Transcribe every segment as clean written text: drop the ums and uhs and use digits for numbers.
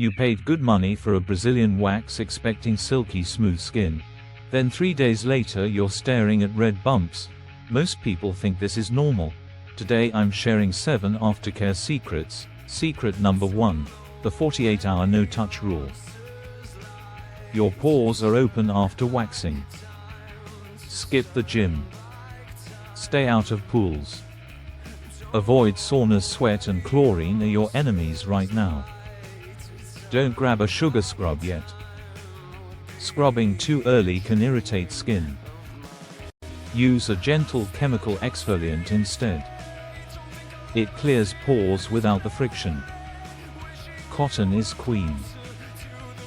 You paid good money for a Brazilian wax expecting silky smooth skin. Then 3 days later you're staring at red bumps. Most people think this is normal. Today I'm sharing 7 aftercare secrets. Secret number 1. The 48-hour no-touch rule. Your pores are open after waxing. Skip the gym. Stay out of pools. Avoid saunas. Sweat and chlorine are your enemies right now. Don't grab a sugar scrub yet. Scrubbing too early can irritate skin. Use a gentle chemical exfoliant instead. It clears pores without the friction. Cotton is queen.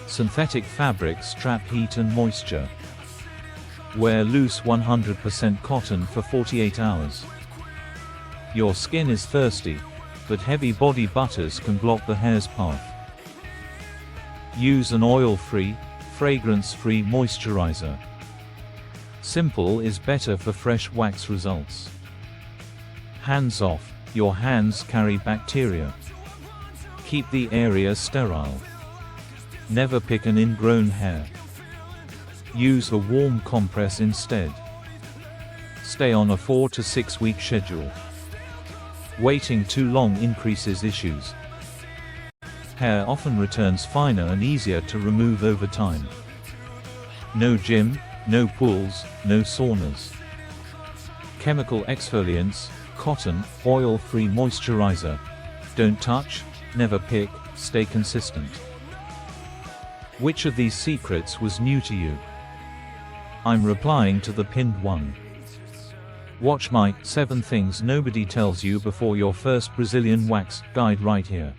Synthetic fabrics trap heat and moisture. Wear loose 100% cotton for 48 hours. Your skin is thirsty, but heavy body butters can block the hair's path. Use an oil-free, fragrance-free moisturizer. Simple is better for fresh wax results. Hands off. Your hands carry bacteria. Keep the area sterile. Never pick an ingrown hair. Use a warm compress instead. Stay on a 4 to 6 week schedule. Waiting too long increases issues. Hair often returns finer and easier to remove over time. No gym, no pools, no saunas. Chemical exfoliants, cotton, oil-free moisturizer. Don't touch, never pick, stay consistent. Which of these secrets was new to you? I'm replying to the pinned one. Watch my 7 Things Nobody Tells You Before Your First Brazilian Wax guide right here.